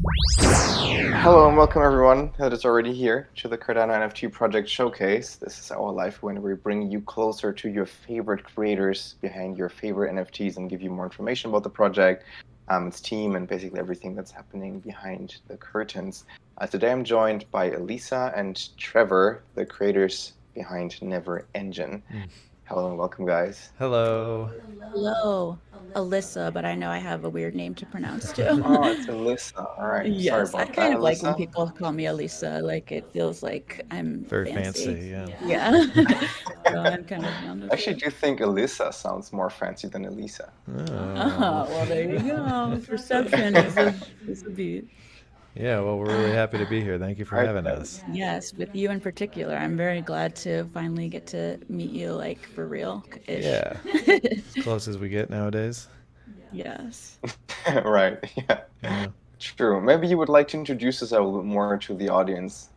Hello and welcome everyone that is already here to the Cardano NFT project showcase. This is our live when we bring you closer to your favorite creators behind your favorite NFTs and give you more information about the project, its team, and basically everything that's happening behind the curtains. Today I'm joined by Alyssa and Trevor, the creators behind NeverEngine. Hello and welcome, guys. Hello. Hello, Alyssa, but I know I have a weird name to pronounce too. Oh, it's Alyssa. All right. Sorry Yes, I about that, kind of like when Alyssa. people call me Alisa, like it feels like I'm Very fancy. fancy, yeah. Yeah. So I'm kind of fond I of actually it. do think Alyssa sounds more fancy than Alyssa. Oh. Well, there you go. Perception is a beat. Yeah, well, we're really happy to be here. Thank you for All right, having guys. us. Yes, with you in particular. I'm very glad to finally get to meet you, like for real-ish. Yeah, as close as we get nowadays. Yes. Right. Yeah. Yeah. True. Maybe you would like to introduce us a little bit more to the audience.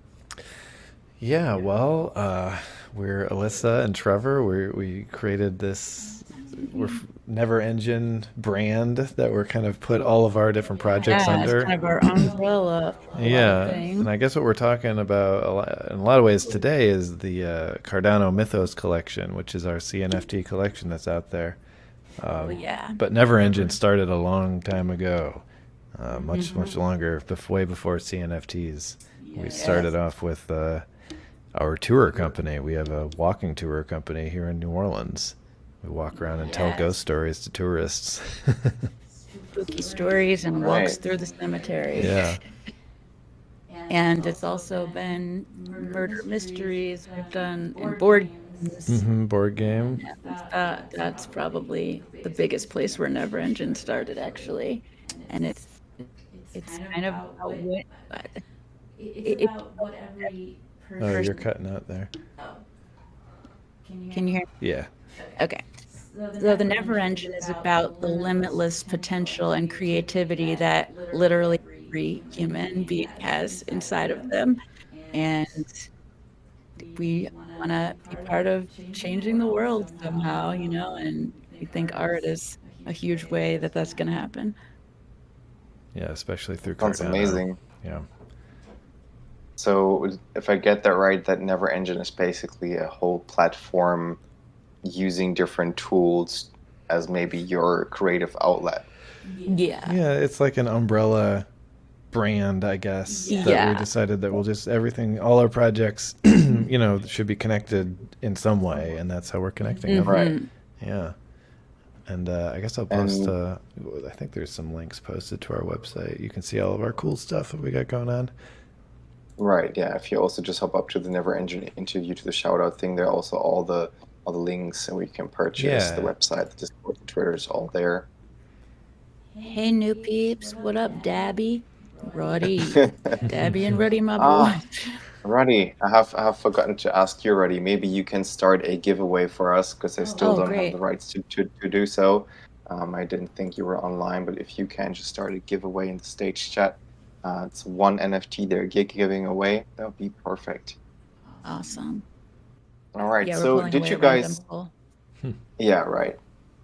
Yeah, well, we're Alyssa and Trevor. We created this NeverEngine brand that we're kind of put all of our different projects Yeah, it's under. kind of our umbrella for a lot of Yeah, and things. I guess what we're talking about in a lot of ways today is the Cardano Mythos Collection, which is our CNFT collection that's out there. Oh yeah. But NeverEngine started a long time ago, much longer, way before CNFTs. We started off with our tour company. We have a walking tour company here in New Orleans. We walk around and tell ghost stories to tourists. Spooky stories and walks through the cemetery. Yeah. And it's also been murder mysteries we've done and board games. Board game. That's probably the biggest place where NeverEngine started, actually. And it's kind of how it's about what every Oh, you're person. cutting out there. Can you hear? Yeah. Okay. So the NeverEngine is about the limitless potential and creativity that literally every human being has inside of them. And we want to be part of changing the world somehow, and we think art is a huge way that that's going to happen. Yeah, especially through Sounds Cardano. amazing. Yeah. So if I get that right, that NeverEngine is basically a whole platform using different tools as maybe your creative outlet. Yeah. Yeah, it's like an umbrella brand, I guess, that we Yeah. decided that we'll just all our projects, should be connected in some way, and that's how we're connecting them. Right. Yeah. And I guess I'll post, And I think there's some links posted to our website. You can see all of our cool stuff that we got going on. right, yeah. If you also just hop up to the NeverEngine interview to the shout out thing, there are also all the links and we can purchase the Yeah. website, the Discord, the Twitter is all there. Hey, new peeps. What up, Dabby? Roddy. Dabby and Roddy, my Ah, boys. Roddy, I have forgotten to ask you, Roddy. Maybe you can start a giveaway for us because I still Oh, don't have the great. rights to do so. I didn't think you were online, but if you can just start a giveaway in the stage chat, it's one NFT they're giving away. That would be perfect. Awesome. All right. Yeah, we're So pulling did away you a random guys? poll. Yeah, right.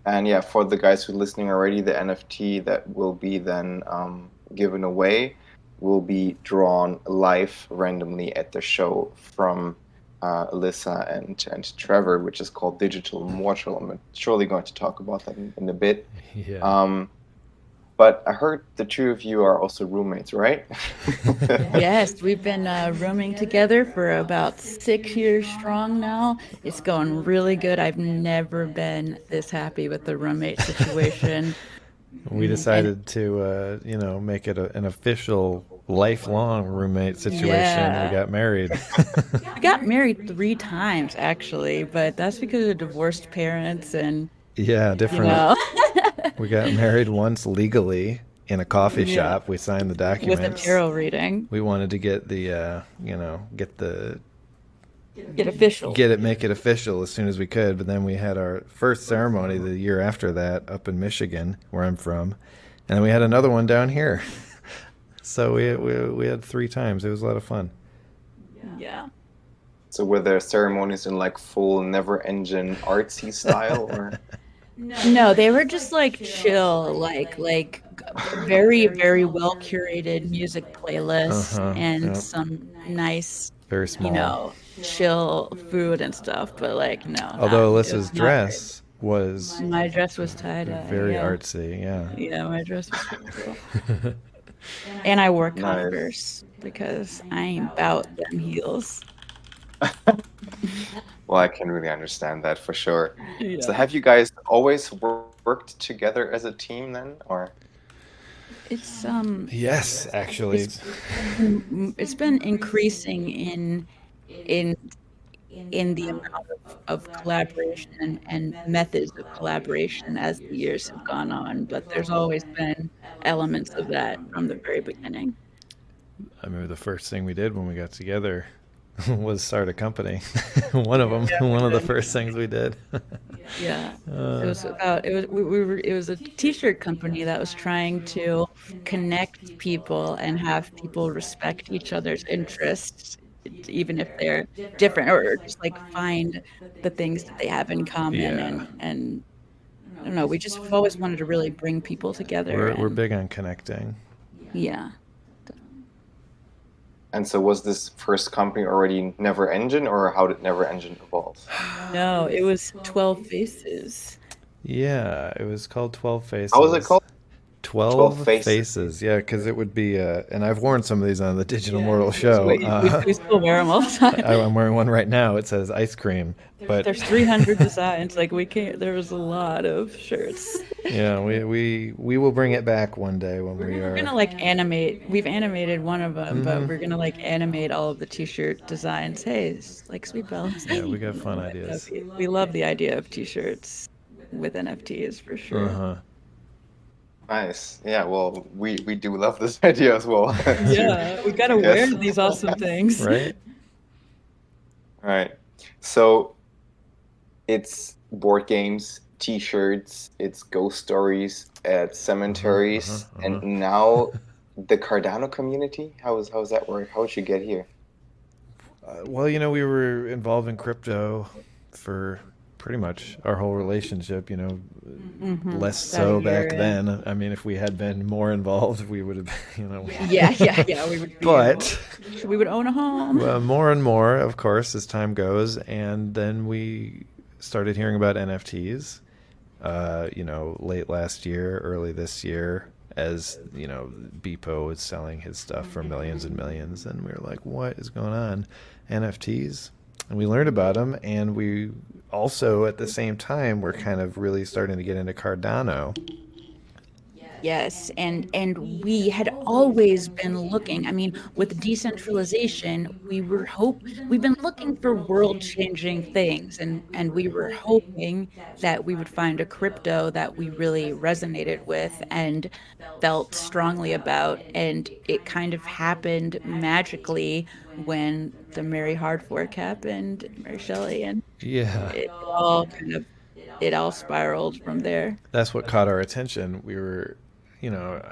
And yeah, for the guys who are listening already, the NFT that will be then given away will be drawn live randomly at the show from Alyssa and Trevor, which is called Digital Immortal. I'm surely going to talk about that in a bit. Yeah. But I heard the two of you are also roommates, right? Yes, we've been rooming together for about 6 years strong now. It's going really good. I've never been this happy with the roommate situation. We And decided to, make it an official lifelong roommate situation. We yeah, got married. I got married 3 times actually, but that's because of divorced parents and, Yeah, you different. know, We got married once legally in a coffee yeah, shop. We signed the with a documents. tarot reading. We wanted to get make it official as soon as we could. But then we had our first ceremony the year after that up in Michigan, where I'm from, and then we had another one down here. So we had 3 times. It was a lot of fun. Yeah. So were there ceremonies in like full NeverEngine artsy style, or? No, they were just like chill, like very, very well curated music playlists Uh-huh. and Yep. some nice, Very small. chill food and stuff. But like, no, not Although it was Alyssa's not very. dress was My dress was tie dye. very Yeah, artsy, yeah. yeah, my dress was pretty cool. And I wore Nice. Converse because I ain't bout them heels. Well, I can really understand that for sure. So Yeah. have you guys always worked together as a team then, or? It's Yes, actually. it's it's been increasing in in the amount of collaboration and methods of collaboration as the years have gone on, but there's always been elements of that from the very beginning. I remember the first thing we did when we got together was start a company. One of them, one of the first things we did. Yeah. It uh, was about it was we were it was a t-shirt company that was trying to connect people and have people respect each other's interests, even if they're different, or just like find the things that they have in common yeah, and I don't know, we just have always wanted to really bring people together we're and big on connecting. yeah. And so was this first company already NeverEngine, or how did NeverEngine evolve? No, it was 12 Faces. Yeah, it was called 12 How was it Faces. called? 12 12 Faces. faces, yeah, because it would be, and I've worn some of these on the Digital Mortal show. We still wear them all the time. I'm wearing one right now. It says ice cream, but There's 300 designs. Like we can't. There was a lot of shirts. yeah, we will bring it back one day when we We're are. gonna like animate. We've animated one of them, but Hmm. we're gonna like animate all of the t-shirt designs. Hey, it's like Sweet Bells. Yeah, we got fun ideas. We love the idea of t-shirts with NFTs for Uh sure. huh. Nice. Yeah, well, we do love this idea as well, as you Yeah, we gotta wear guess. these awesome things. Right? All right. So it's board games, t-shirts, it's ghost stories at cemeteries, and Uh-huh. now the Cardano community. How's that work? How would you get here? Well, we were involved in crypto for pretty much our whole relationship. Less About a so year back in. then. I mean, if we had been more involved, we would have, Yeah, yeah, yeah. We would be able. But We would own a home. more and more, of course, as time goes, and then we started hearing about NFTs. Late last year, early this year, as Beepo was selling his stuff for millions and millions, and we were like, "What is going on?" NFTs, and we learned about them, and we also at the same time were kind of really starting to get into Cardano. Yes, and we had always been looking. I mean, with decentralization, we've been looking for world-changing things, and we were hoping that we would find a crypto that we really resonated with and felt strongly about. And it kind of happened magically when the Mary Hard fork happened, Mary Shelley, and Yeah, it all spiraled from there. that's what caught our attention. We were, I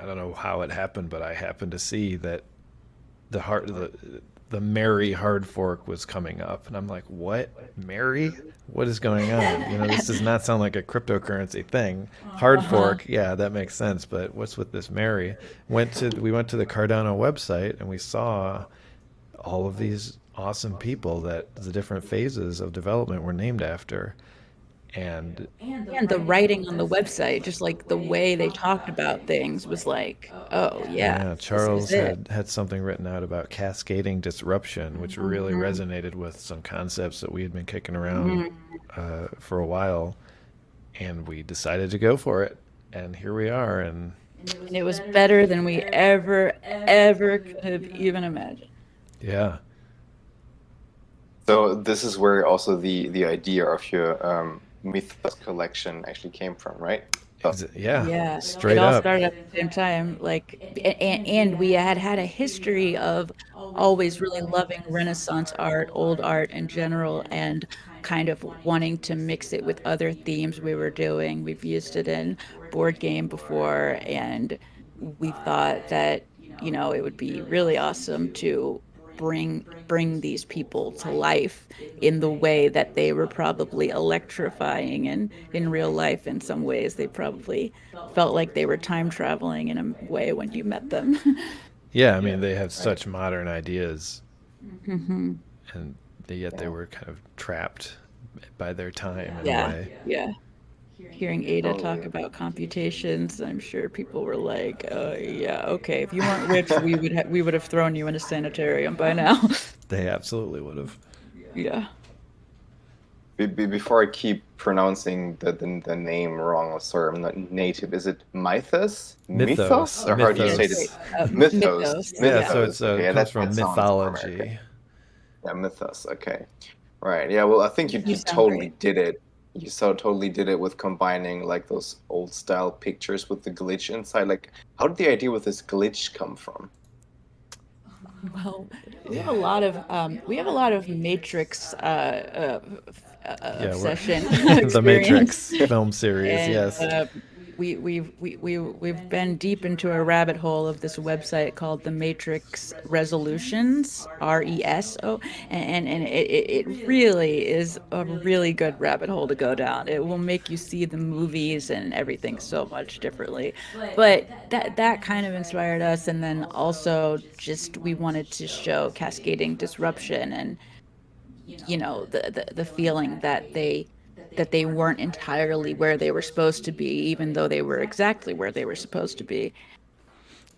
don't know how it happened, but I happened to see that the Mary hard fork was coming up, and I'm like, what? Mary? What is going on? This does not sound like a cryptocurrency thing. Hard Uh-huh. fork, yeah, that makes sense, but what's with this Mary? We went to the Cardano website, and we saw all of these awesome people that the different phases of development were named after. And And the writing on the website, just like the way they talked about things was like, oh yeah, yeah, this is Charles it. had something written out about cascading disruption, which really Mhm, resonated with some concepts that we had been kicking around mhm. for a while, and we decided to go for it. And here we are. And And it was better than we ever could have even imagined. yeah, So this is where also the idea of your Mythos collection actually came from, right? Oh, yeah, Yeah, it straight all up. started at the same time. Like, and we had a history of always really loving Renaissance art, old art in general, and kind of wanting to mix it with other themes we were doing. We've used it in board game before, and we thought that, it would be really awesome to bring these people to life in the way that they were probably electrifying, and in real life in some ways they probably felt like they were time traveling in a way when you met them. Yeah, I mean, they have such modern ideas, Hmm. and yet they were kind of trapped by their time in a Yeah, way. yeah. Hearing Ada talk Totally. about computations, I'm sure people were like, yeah, okay, if you weren't rich, we would have thrown you in a sanitarium by now." They absolutely would have. Yeah. Before I keep pronouncing the name wrong, sorry, I'm not native. Is it Mythos? Mythos, Mythos? Or how do you Yeah, say it's it? mythos. great. Mythos. Mythos, Yeah, yeah. so it's Mythos. Okay, yeah, comes that from sounds more American. mythology. Yeah, Mythos. Okay. Right. Yeah, well, I think you You just sound totally great. did it. You so totally did it with combining like those old style pictures with the glitch inside. Like, how did the idea with this glitch come from? Well, we have a lot of Matrix Yeah, we're obsession the experience. Matrix film series. And Yes. we've been deep into a rabbit hole of this website called the Matrix Resolutions, RESO, and it really is a really good rabbit hole to go down. It will make you see the movies and everything so much differently. But that kind of inspired us, and then also just we wanted to show cascading disruption, and the feeling that they weren't entirely where they were supposed to be, even though they were exactly where they were supposed to be.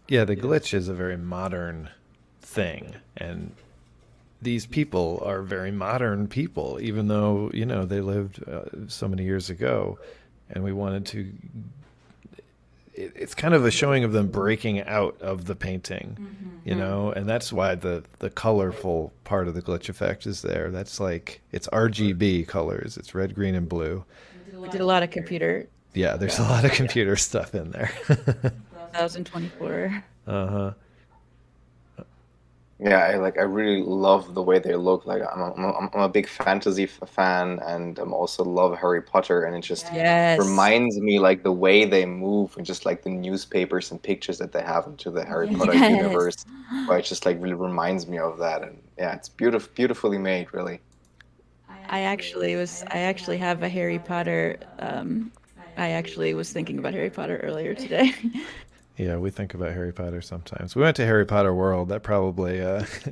Yeah, the glitch is a very modern thing, and these people are very modern people, even though they lived so many years ago, and we wanted to. It's kind of a showing of them breaking out of the painting, and that's why the colorful part of the glitch effect is there. That's like it's RGB colors. It's red, green, and blue. We did a lot of computer Yeah, there's a stuff. lot of computer stuff in there. 2024. Uh-huh. Yeah, I really love the way they look. Like I'm a big fantasy fan, and I'm also love Harry Potter, and it just Yes. reminds me like the way they move and just like the newspapers and pictures that they have into the Harry Potter Yes. universe, where it just like really reminds me of that. And yeah, it's beautifully made, really. I actually have a Harry Potter. I actually was thinking about Harry Potter earlier today. Yeah, we think about Harry Potter sometimes. We went to Harry Potter World. That probably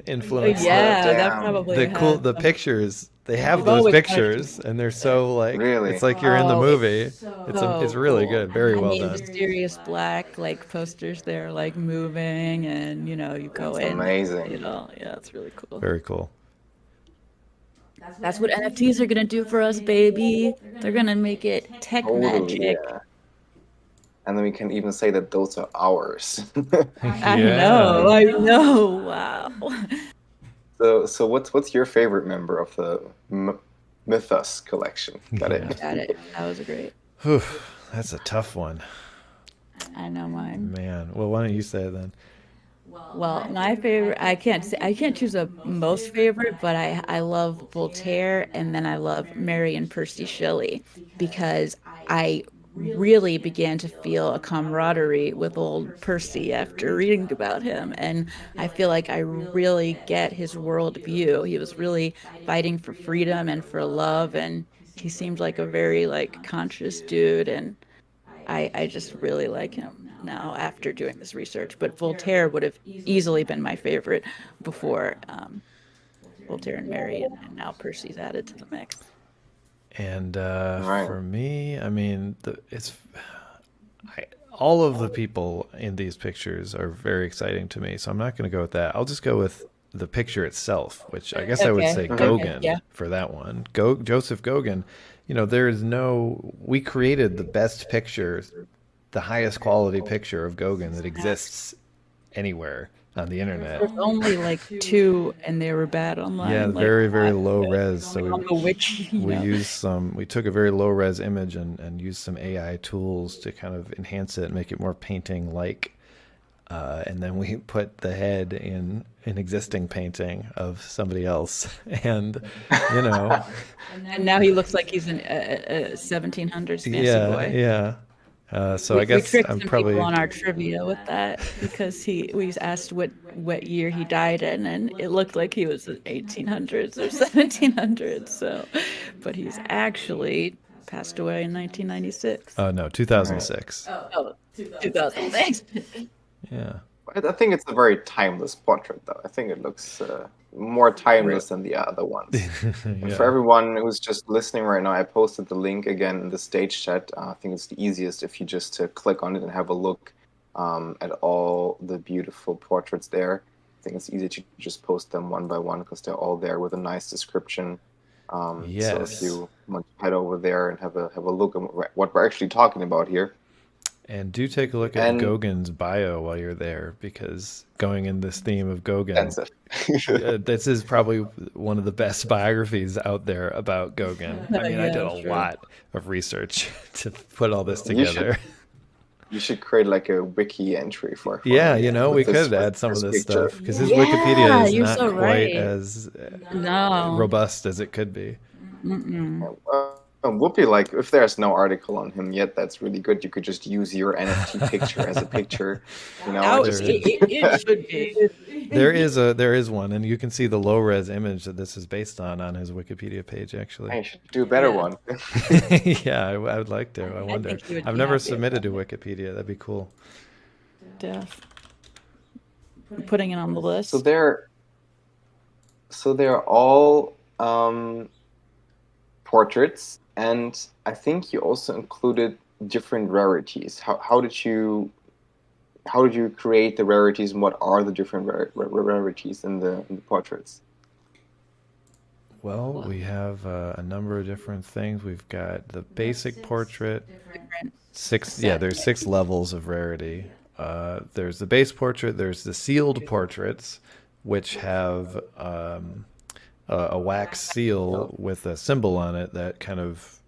influenced the Yeah, that Damn, probably cool has the some. pictures. They have We've those always wanted to. pictures, and they're so like it's really. like you're in the Oh, movie. it's It's so really cool. good, very I well mean, the done. Sirius Black like posters there like moving, and you go That's in, amazing. yeah, it's really cool. Very cool. That's what NFTs are gonna do for us, baby. They're gonna make it tech Totally, magic. yeah. And then we can even say that those are ours. Yeah. I know. Wow. So what's your favorite member of the Mythos collection? Got Yeah. it. Got it. That was great. Whew, that's a tough one, I know mine. man. Well, why don't you say it then? Well, my favorite, I can't choose a most favorite, but I love Voltaire, and then I love Mary and Percy Shelley, because I really began to feel a camaraderie with old Percy after reading about him. And I feel like I really get his worldview. He was really fighting for freedom and for love, and he seemed like a very like conscious dude, and I just really like him now after doing this research. But Voltaire would have easily been my favorite before Voltaire and Mary, and now Percy's added to the mix. And Right. for me, I mean, all of the people in these pictures are very exciting to me. So I'm not going to go with that. I'll just go with the picture itself, which I guess I would Okay. say Okay. Gauguin Yeah. for that one. Joseph Gauguin. There is no. We created the best picture, the highest quality picture of Gauguin that exists anywhere on the internet. There's only like two, and they were bad Yeah, online. Like very, very low res. So on the witch, we took a very low res image and used some AI tools to kind of enhance it and make it more painting like. And then we put the head in an existing painting of somebody else. And, you know, And now he looks like he's a 1700s fancy yeah, boy. yeah. So I We guess tricked I'm some people probably on our trivia with that because we asked what year he died in, and it looked like he was in 1800s or 1700s. So, but he's actually passed away in 1996. no, Right. 2006. Oh, 2006. Yeah. I think it's a very timeless portrait, though. I think it looks more Real. timeless than the other ones. And for Yeah. everyone who's just listening right now, I posted the link again in the stage chat. I think it's the easiest if you just click on it and have a look at all the beautiful portraits there. I think it's easy to just post them one by one because they're all there with a nice description. So if Yes. you want to head over there and have a look at what we're actually talking about here. And do take a look at And Gauguin's bio while you're there, because going in this theme of Gauguin, extensive. this is probably one of the best biographies out there about Gauguin. I mean, I did Yeah, a true. lot of research to put all this You should together. You should create like a wiki entry for Yeah, him we with could with add some of this this picture. stuff because his Wikipedia Yeah, is you're not so quite right. as No. robust as it could be. Mm-mm. Would be like if there's no article on him yet, that's really good. You could just use your NFT picture as a picture, and Oh, There just is. it should be. There is one, and you can see the low res image that this is based on his Wikipedia page, actually. I should do a better Yeah, one. Yeah, I would like to. I I wonder. think he would I've be never happy submitted about to Wikipedia. That'd be cool. Def. Putting it on the So list. they're all portraits, and I think you also included different rarities. How did you create the rarities, and what are the different rarities in the portraits? Well, we have a number of different things. We've got the basic portrait, Different six. Yeah, set. there's 6 levels of rarity. There's the base portrait. There's the sealed portraits, which have a wax seal with a symbol on it that kind of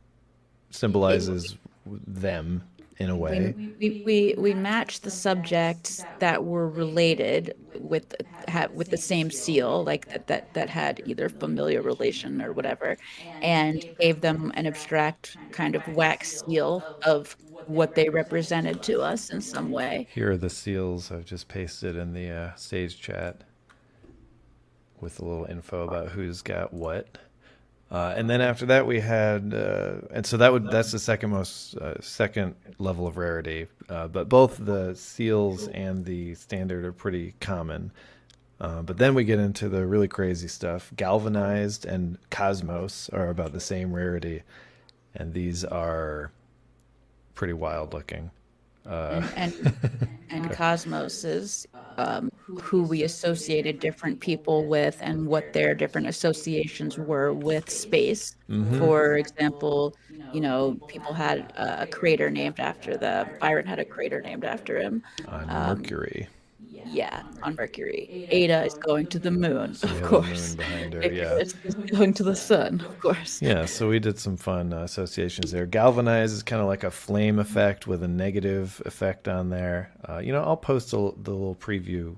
symbolizes them in a way. We matched the subjects that were related with the same seal, like that had either familiar relation or whatever, and gave them an abstract kind of wax seal of what they represented to us in some way. Here are the seals I've just pasted in the stage chat with a little info about who's got what. And then after that we had, and so that's the second level of rarity. But both the seals and the standard are pretty common. But then we get into the really crazy stuff. Galvanized and Cosmos are about the same rarity, and these are pretty wild looking. And Cosmos is who we associated different people with and what their different associations were with space. For example, people had a crater named after them. Byron had a crater named after him. On Mercury. Yeah, on Mercury. Ada is going to the moon, So we of have the course. moon behind her. Yeah. Icarus is going to the sun, of course. Yeah, so we did some fun associations there. Galvanize is kind of like a flame effect with a negative effect on there. I'll post the little preview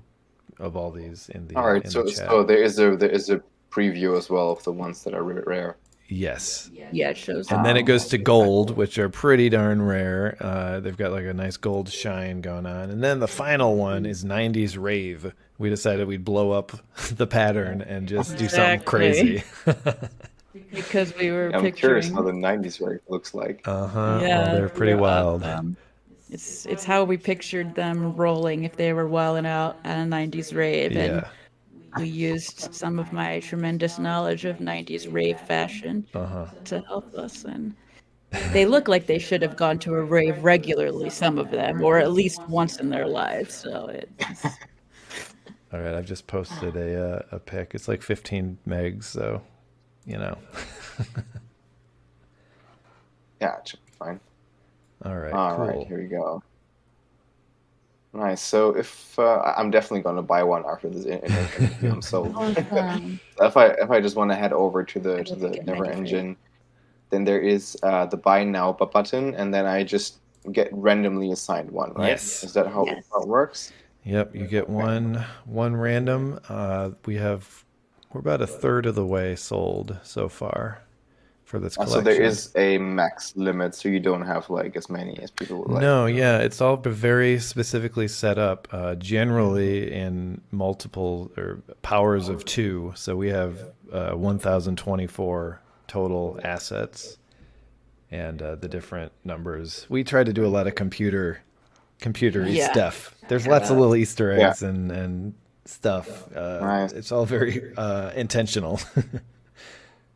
of all these in the All right, in so the chat. there is a preview as well of the ones that are rare. Yes. Yeah, it shows. And then it goes to gold, which are pretty darn rare. They've got like a nice gold shine going on. And then the final one is 90s rave. We decided we'd blow up the pattern and just do something Exactly. crazy. Because we were I'm curious picturing. how the '90s rave looks like. Uh-huh. Yeah, Well, they're pretty wild. It's how we pictured them rolling if they were wilding out at a 90s rave. And Yeah. we used some of my tremendous knowledge of 90s rave fashion to help us. And they look like they should have gone to a rave regularly, some of them, or at least once in their lives. So it's All right, I've just posted a pic. It's like 15 megs, so Yeah, it should be fine. All right, All cool. right, here we go. Nice. So if I'm definitely going to buy one after this interview, I'm sold. awesome. If I just want to head over to the will get Never Maggie for you. Engine, then there is the buy now button, and then I just get randomly assigned one, right? Yes. Is that how Yes. it works? Yep, you get one random. We're about a third of the way sold so far for this So there collection. is a max limit, so you don't have like as many as people would like. No, yeah, it's all very specifically set up, generally in multiple or powers of two. So we have 1,024 total assets, and the different numbers. We try to do a lot of computery Yeah. stuff. There's lots of little Easter Yeah, eggs and stuff. nice. It's all very intentional.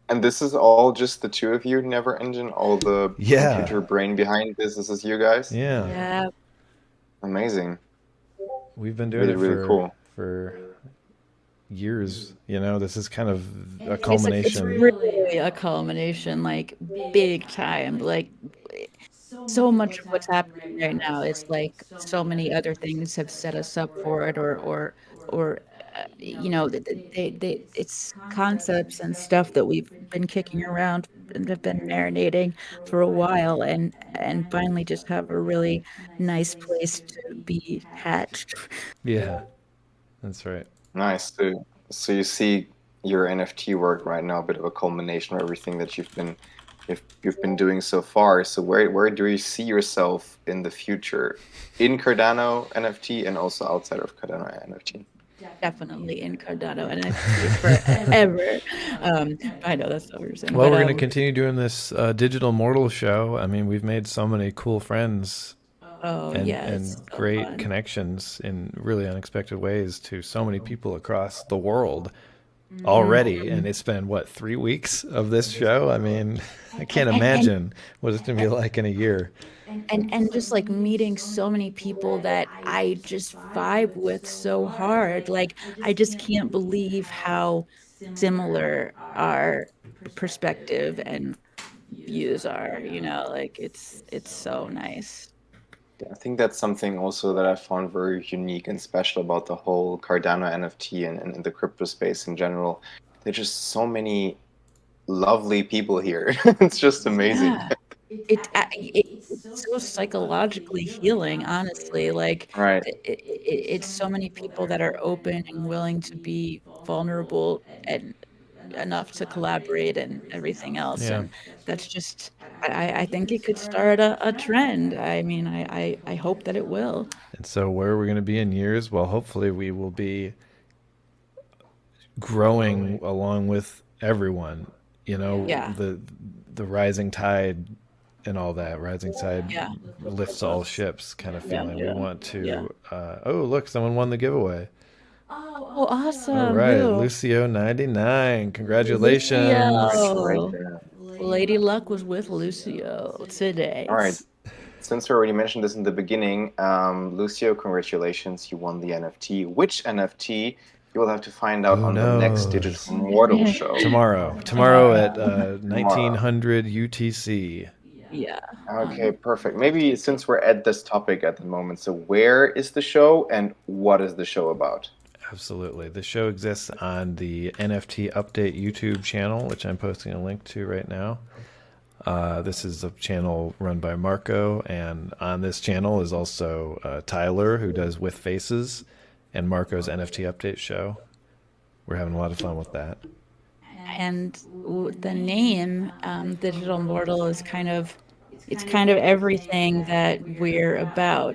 And this is all just the two of you, NeverEngine, all the Yeah, computer brain behind this is you guys? yeah. Yeah. Amazing. We've been doing Really, it really cool. for years. You know, this is kind of a It's culmination. really a culmination, like big time. Like so much of what's happening right now is like so many other things have set us up for it, or it's concepts and stuff that we've been kicking around and have been marinating for a while, and finally just have a really nice place to be hatched. Yeah, that's right. Nice. So you see your NFT work right now, a bit of a culmination of everything that you've been doing so far. So where do you see yourself in the future in Cardano NFT and also outside of Cardano NFT? Definitely in Cardano NFT forever. I know that's not what you're saying, Well, but we're going to continue doing this Digital Mortal show. I mean, we've made so many cool friends oh yeah, it's and so great fun. connections in really unexpected ways to so many people across the world already. Mhm. And it's been, what, 3 weeks of this show? I mean, I can't And imagine what it's going to be like in a year. and just like meeting so many people that I just vibe with so hard. Like I just can't believe how similar our perspective and views are, like it's so nice. I think that's something also that I found very unique and special about the whole Cardano NFT and the crypto space in general. There's just so many lovely people here. It's just amazing. Yeah. It's so psychologically healing, honestly. Like Right. it's so many people that are open and willing to be vulnerable and enough to collaborate and everything else. Yeah. And that's just, I think it could start a trend. I mean, I hope that it will. And so, where are we going to be in years? Well, hopefully, we will be growing along with everyone. You know, Yeah. the rising tide and all that. Rising tide Yeah. lifts all ships kind of Yeah. feeling. We Yeah. want Yeah. to. Oh, look, someone won the giveaway. Oh, All awesome. right, Who? Lucio 99. Congratulations. Right Lucio. there. Lady Luck was with Lucio today. All right. Since we already mentioned this in the beginning, Lucio, congratulations, you won the NFT. Which NFT? You will have to find out Who on the next knows? Digital Mortal show. Tomorrow at Tomorrow. 1900 UTC. Yeah. Okay, perfect. Maybe since we're at this topic at the moment, so where is the show and what is the show about? Absolutely. The show exists on the NFT Update YouTube channel, which I'm posting a link to right now. This is a channel run by Marco, and on this channel is also Tyler, who does With Faces, and Marco's NFT Update show. We're having a lot of fun with that. And the name Digital Mortal is it's kind of everything that we're about.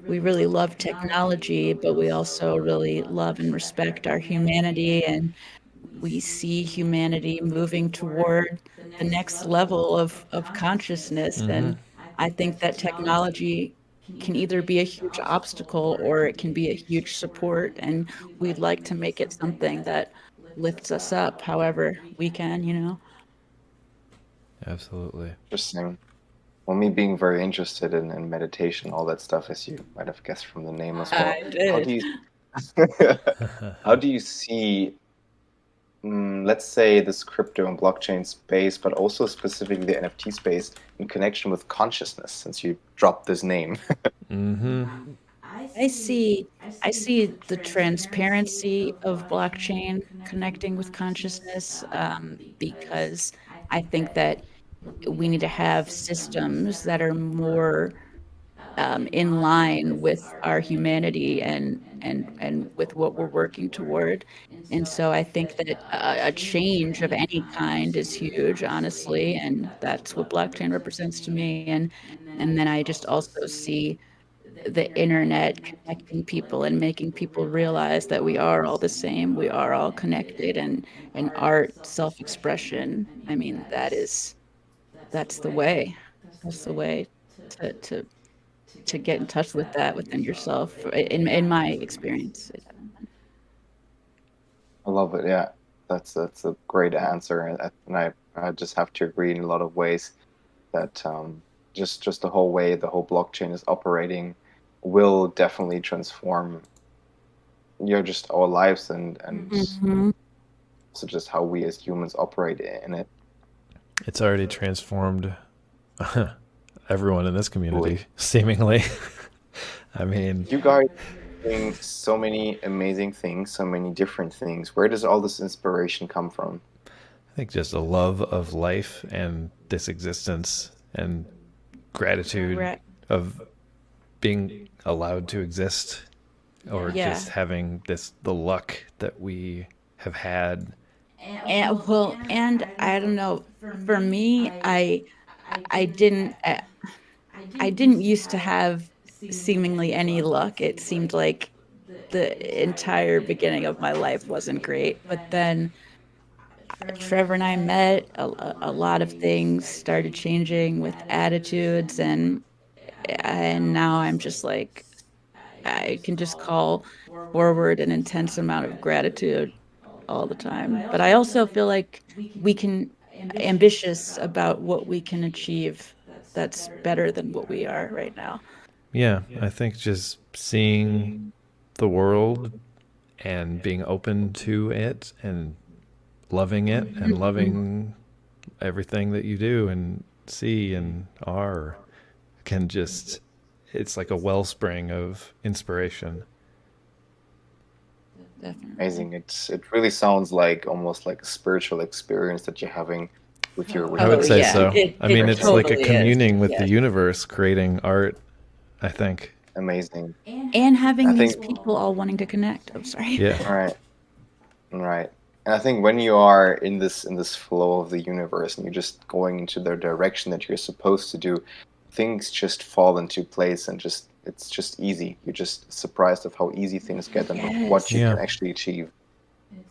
We really love technology, but we also really love and respect our humanity, and we see humanity moving toward the next level of consciousness. Mm-hmm. And I think that technology can either be a huge obstacle or it can be a huge support. And we'd like to make it something that lifts us up however we can. Absolutely. Interesting. Well, me being very interested in meditation, all that stuff, as you might have guessed from the name as well. I How did. do how do you see, let's say, this crypto and blockchain space, but also specifically the NFT space in connection with consciousness, since you dropped this name? Mm-hmm. I see I see the transparency of blockchain connecting with consciousness, because I think that we need to have systems that are more in line with our humanity and with what we're working toward. And so I think that a change of any kind is huge, honestly, and that's what blockchain represents to me. And then I just also see the internet connecting people and making people realize that we are all the same, we are all connected, and art, self-expression. I mean, that's the way. That's the way to to get in touch with that within yourself, in my experience. I love it. Yeah, that's a great answer, and I just have to agree in a lot of ways that just the whole way the whole blockchain is operating will definitely transform just our lives and Mhm. so just how we as humans operate in it. It's already transformed everyone in this community, Really. seemingly. I mean, You guys are doing so many amazing things, so many different things. Where does all this inspiration come from? I think just a love of life and this existence and gratitude Right. of being allowed to exist, or Yeah. just having the luck that we have had. And I don't know, for me, I didn't used to have seemingly any luck. It seemed like the entire beginning of my life wasn't great. But then Trevor and I met, a lot of things started changing with attitudes, and now I'm just like, I can just call forward an intense amount of gratitude all the time. But I also feel like we can ambitious about what we can achieve that's better than what we are right now. Yeah, I think just seeing the world and being open to it and loving it and loving everything that you do and see and are can just, it's like a wellspring of inspiration. Definitely. Amazing. It really sounds like almost like a spiritual experience that you're having with your I would say yeah, so. I mean, it's like a totally is. communing with the Yes. universe, creating art, I think. Amazing. And having I these think people all wanting to connect. I'm sorry. Yeah. right, right. And I think when you are in this flow of the universe and you're just going into the direction that you're supposed to do, things just fall into place and just it's just easy. You're just surprised of how easy things get and what you Yes. can Yeah. actually achieve.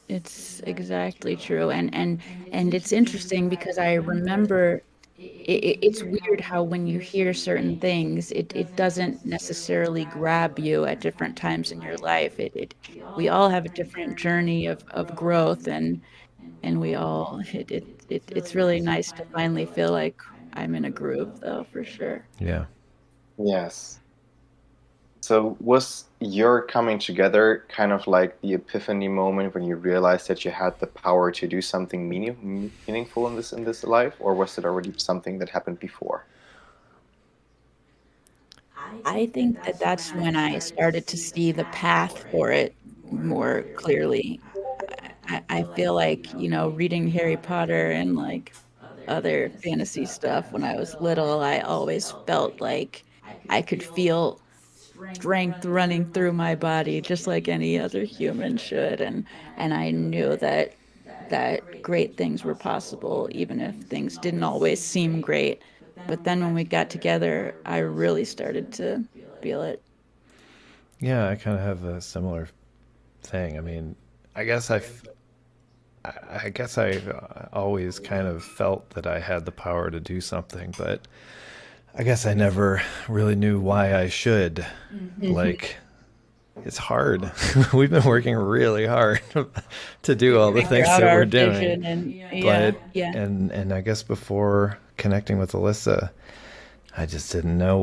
It's exactly true. And it's interesting because I remember it's weird how when you hear certain things, it doesn't necessarily grab you at different times in your life. We all have a different journey of growth, and we all it's really nice to finally feel like I'm in a groove, though, for sure. Yeah. Yes. So was your coming together kind of like the epiphany moment when you realized that you had the power to do something meaningful in this life, or was it already something that happened before? I think that that's when I started to see the path for it more clearly. I feel like, reading Harry Potter and like other fantasy stuff when I was little, I always felt like I could feel strength running through my body just like any other human should. And I knew that great things were possible, even if things didn't always seem great. But then when we got together, I really started to feel it. Yeah, I kind of have a similar thing. I mean, I guess I guess I always kind of felt that I had the power to do something, but I guess I never really knew why I should. Like, it's hard. We've been working really hard to do all the Figure things out that we're our doing. vision and But yeah. and I guess before connecting with Alyssa, I just didn't know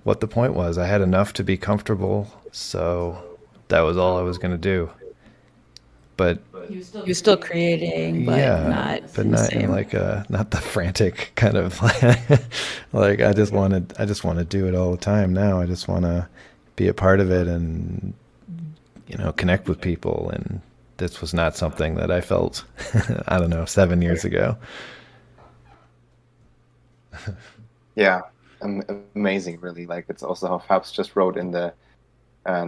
what the point was. I had enough to be comfortable, so that was all I was going to do. But You're still creating, but yeah, not but in the not in same. like not the frantic kind of like I just want to do it all the time now. I just want to be a part of it and connect with people, and this was not something that I felt I don't know 7 years ago. Yeah. am amazing, really. Like it's also how Fabs just wrote in the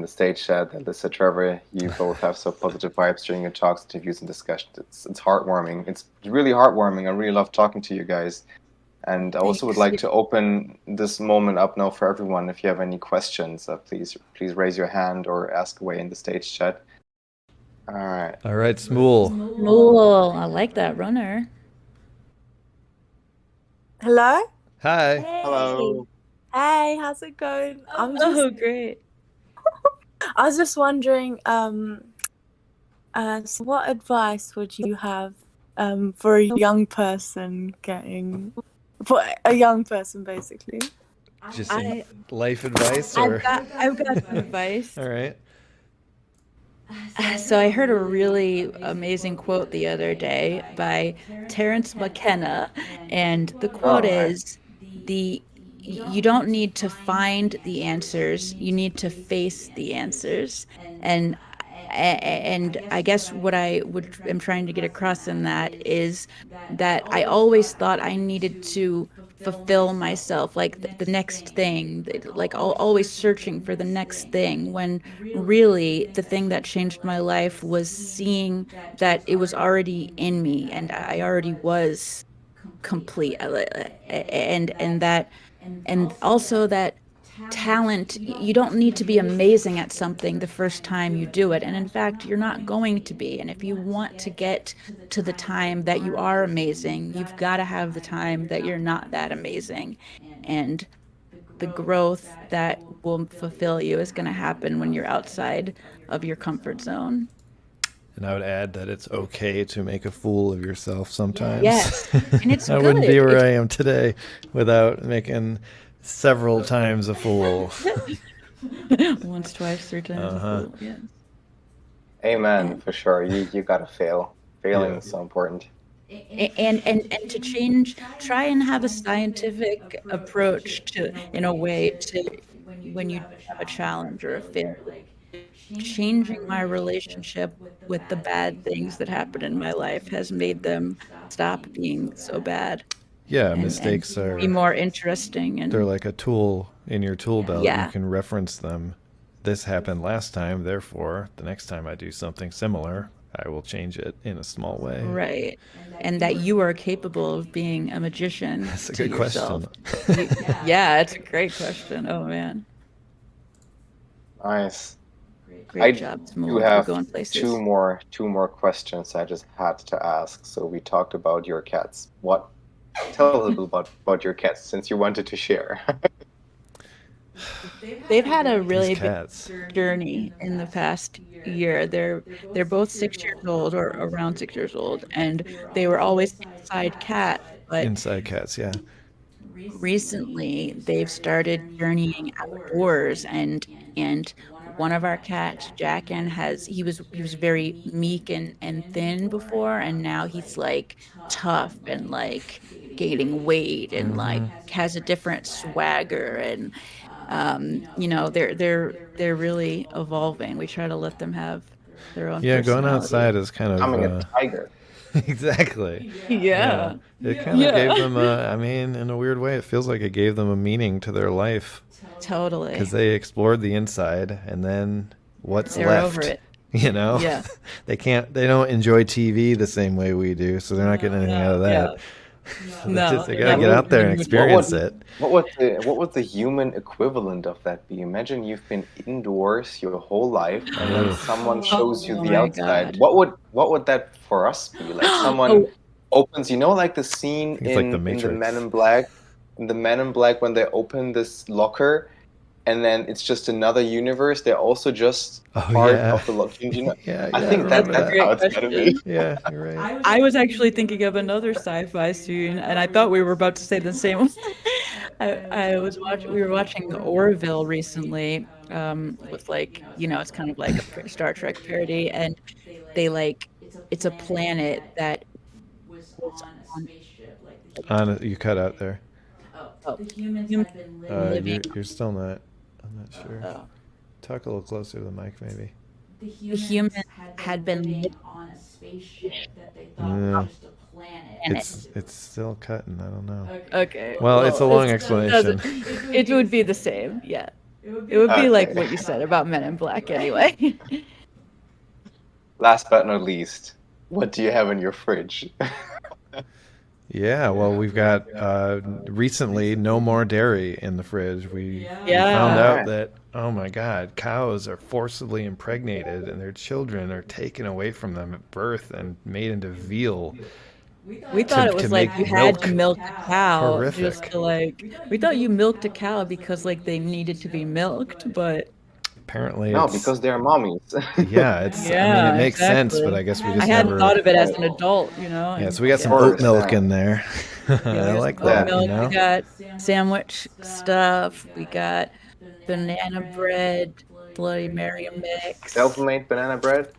stage chat that Alyssa Trevor, you both have so positive vibes during your talks, interviews, and discussions. It's heartwarming. It's really heartwarming. I really love talking to you guys. And I also would Thanks. like to open this moment up now for everyone. If you have any questions, please raise your hand or ask away in the stage chat. All right. All right, Smool. Cool. I like that runner. Hello? Hi. Hello. Hey, how's it going? Oh, great. I was just wondering, so what advice would you have for a young person for a young person basically? Just I life advice, or I've got some advice. all right. So I heard a really amazing quote the other day by Terence McKenna, and the quote All right. is the you don't need to find the answers, you need to face the answers. And and I guess what I would am trying to get across in that is that I always thought I needed to fulfill myself, like the next thing, like always searching for the next thing, when really the thing that changed my life was seeing that it was already in me and I already was complete. And that, and also that talent, you don't need to be amazing at something the first time you do it, and in fact you're not going to be. And if you want to get to the time that you are amazing, you've got to have the time that you're not that amazing. And the growth that will fulfill you is going to happen when you're outside of your comfort zone. And I would add that it's okay to make a fool of yourself sometimes. Yes, and it's I good. wouldn't be where I am today without making several times a fool. Once, twice, three times. Uh-huh. Yeah. Amen. For sure. You gotta fail. Failing is so important. And to change, try and have a scientific approach to, in a way, to when you have a challenge or a failure. Changing my relationship with the bad things that happen in my life has made them stop being so bad. Yeah, and mistakes be are, more interesting. And they're like a tool in your tool belt. You Yeah. can reference them. This happened last time, therefore, the next time I do something similar, I will change it in a small way. Right. And that you are capable of being a magician That's a to good yourself. question. Yeah, it's a great question. Oh man. Nice. Great I job, do Smooth. We're have going places. two more questions I just had to ask. So we talked about your cats. Tell a little about your cats since you wanted to share. They've had a These really big cats. journey in the past year. They're both 6 years old or around 6 years old, and they were always inside cats, but Inside cats, yeah. recently they've started journeying outdoors. And one of our cats, Jackin, he was very meek and thin before, and now he's like tough and like gaining weight and like has a different swagger. And they're really evolving. We try to let them have their own Yeah, going personality. outside is kind Becoming a of tiger. exactly. Yeah. It kind of gave them I mean, in a weird way, it feels like it gave them a meaning to their life Totally. because they explored the inside, and then what's They're left? over it. You know, Yeah. they don't enjoy TV the same way we do, so they're not getting anything out of that. So No, they they're gotta not get out there and moving with experience it. What would the human equivalent of that be? Imagine you've been indoors your whole life, and then Oof. someone shows you Oh the my outside. God. What would that for us be? Like someone Oh, opens, like the scene It's like the in the Men Matrix. in Black, when they open this locker, and then it's just another universe. They're also just Oh part yeah, of the locker. yeah, I yeah. I think that that's remember a that's that. how great it's gonna be. question. Yeah, you're right. I was actually thinking of another sci-fi scene, and I thought we were about to say the same one. We were watching the Orville recently, with like, it's kind of like a Star Trek parody, and they like, it's a planet that was on You cut out there. oh, humans been living. You're still not. I'm not sure. Oh, Talk a little closer to the mic, maybe. the humans had been living Yeah. It's still cutting. I don't know. Okay. Well, it's a long explanation. It would be the same. Yeah. It would be like what you said about Men in Black anyway. Last but not least, what do you have in your fridge? Yeah, well, we've got recently no more dairy in the fridge. We found Yeah. out that, oh my God, cows are forcibly impregnated and their children are taken away from them at birth and made into veal. We thought it to was like make you had to milk. milk a cow Horrific. just to like. We thought you milked a cow because like they needed to be milked, but Apparently No, it's because they're mommies. yeah, it's I mean yeah, it makes sense, exactly. but I guess we I just hadn't never thought of it as an adult, you know. Yeah, and- so we got some Of oat course, milk yeah. in there. Yeah, I we got like some that, oat milk. you know? We got sandwich stuff. We got banana bread, Bloody Mary mix. Self-made banana bread?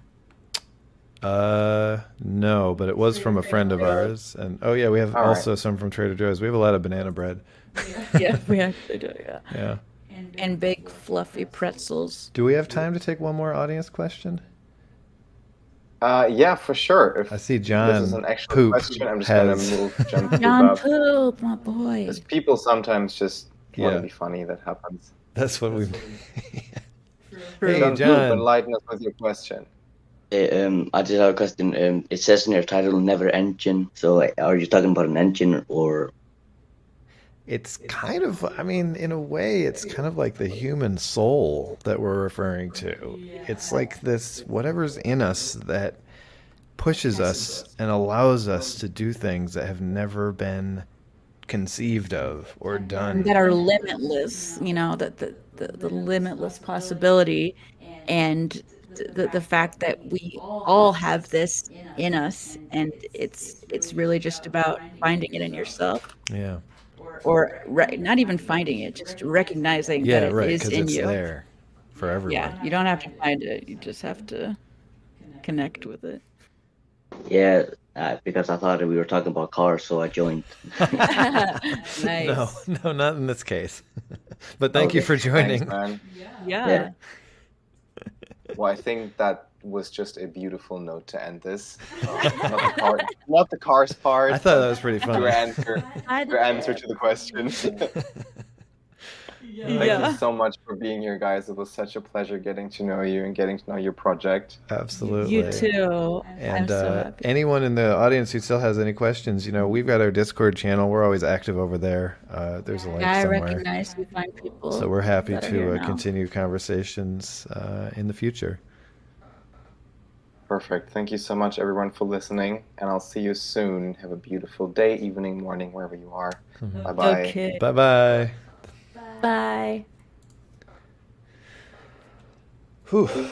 No, but it was from a friend of ours. And oh yeah, we have All also some from Trader Joe's. We have a lot of banana bread. Yeah, we actually do. Yeah, Yeah. and big fluffy pretzels. Do we have time to take one more audience question? Yeah, for sure. If I see this John is an actual Poop question, I'm just gonna has move John Poop John up. Poop, my boy. Because people sometimes just want Yeah. to be funny. That happens. That's what we True. Hey John Poop, John. enlighten us with your question. I just have a question. It says in your title, NeverEngine. So are you talking about an engine or? It's kind of, I mean, in a way, it's kind of like the human soul that we're referring to. It's like this, whatever's in us that pushes us and allows us to do things that have never been conceived of or done. that are limitless, you know, the limitless possibility and the fact that we all have this in us, and it's really just about finding it in yourself, Yeah. or not even finding it, just recognizing Yeah, that it right, is because in it's you. there for everyone. Yeah, you don't have to find it, you just have to connect with it. Yeah, because I thought we were talking about cars, so I joined. Nice. No, not in this case. But thank you for joining. Thanks, man. Yeah. Yeah. Well, I think that was just a beautiful note to end this. Not the cars part. I thought that was pretty Your funny. answer to the question. Thank you so much for being here, guys. It was such a pleasure getting to know you and getting to know your project. Absolutely. You too. And I'm so happy. anyone in the audience who still has any questions, we've got our Discord channel. We're always active over there. There's a link I somewhere. recognize you find people. So we're happy that are here to now. continue conversations in the future. Perfect. Thank you so much, everyone, for listening. And I'll see you soon. Have a beautiful day, evening, morning, wherever you are. Bye-bye. Okay. Bye-bye. Bye. Whew.